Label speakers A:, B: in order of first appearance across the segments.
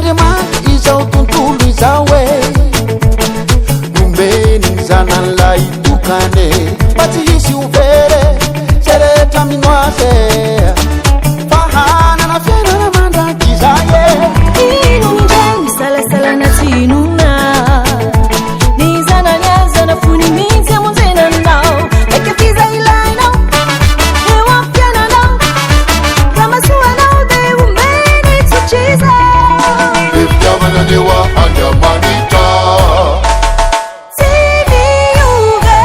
A: Tenandrema izao tontolo izao Ombeny zanan'ilay tokane mba tsy hisy overy zay rehetra minoazy fa hanana fiainana mandraky izay
B: Ino indray misalasalana tsy inona Ny zanany azana fony mihitsy amonjenanao Eka fiza ilainao eo ampiainanao Raha masoanao dia omeny tsotriza
A: Fitiavana newa andramanitra
B: Tsy miove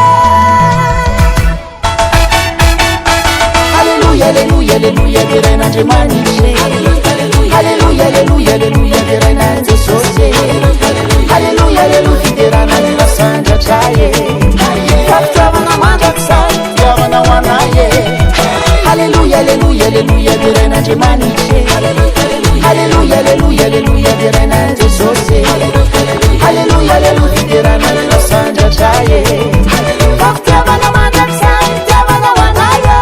A: Alléluia, Alléluia, Alléluia, diren'Andriamanitry Alléluia, Alléluia, Alléluia, diren'i Jesosy Alléluia, Alléluia, fiderana nila sandratraye Fafitiavana mandrakizay, fitiavana ho anaye Alléluia, Alléluia, Alléluia, diren'Andriamanitry Alléluia, Alléluia, Alléluia, diren'i Jesosy Alléluia, Alléluia, fiderana nila sandratraye Fafitiavana mandrakizay, fitiavana ho anaye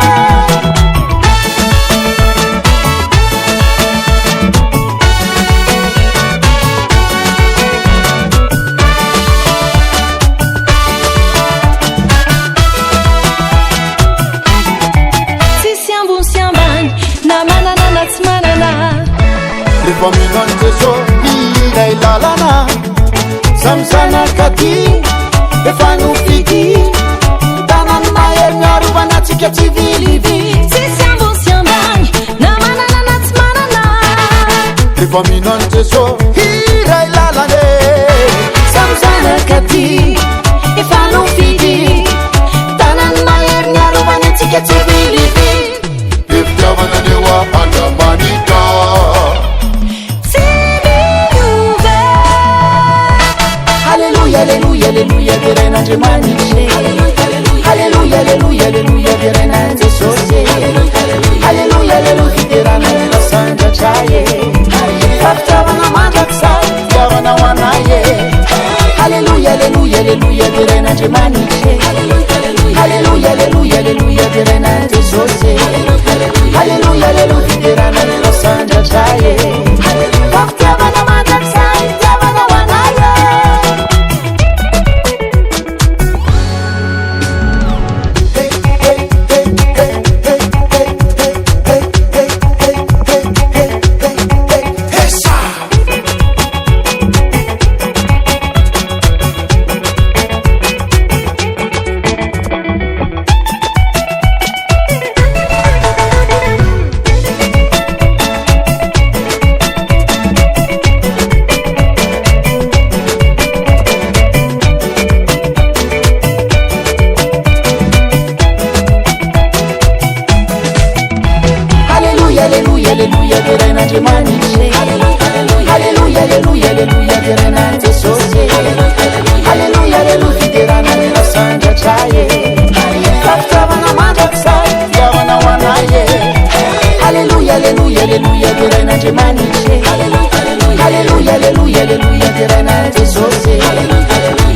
A: Rehefa minany Jesô ilay lalana Samsana katy efa nofidy Tanany mahery miarovana antsika tsy vilivily
B: Tsisy ambony sy ambany na manana na tsy manana
A: Rehefa minany Jesô ilay lalana
B: Samsana katy efa nofidy Tanany mahery miarovana antsika tsy vilivily
A: Fitiavana newa andramanitra Alléluia, Alléluia, Alléluia, diren'Andriamanitry Alléluia, Alléluia, Alléluia, diren'i Jesosy Alléluia, Alléluia, fiderana nila sandratraye Fafitiavana mandrakizay, fitiavana ho anaye Alléluia, Alléluia, Alléluia, diren'Andriamanitry Alléluia, Alléluia, Alléluia, diren'i Jesosy Alléluia, Alléluia, fiderana nila sandratraye Fafitiavana mandrakizay, fitiavana ho anaye Alléluia, Alléluia, diren'Andriamanitry Alléluia, Alléluia, Alléluia, diren'i Jesosy Alléluia, Alléluia, fiderana nila sandratraye Fafitiavana mandrakizay, fitiavana ho anaye Alléluia, Alléluia, Alléluia, diren'Andriamanitry Alléluia, Alléluia, Alléluia, diren'i Jesosy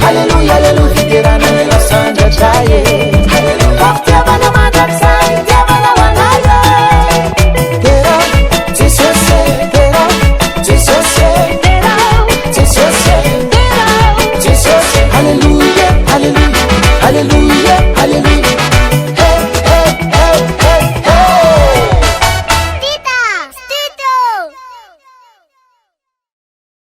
A: Alléluia, Alléluia, fiderana nila sandratraye Fafitiavana mandrakizay, fitiavana ho anaye Alléluia, Alléluia, Alléluia, Alléluia.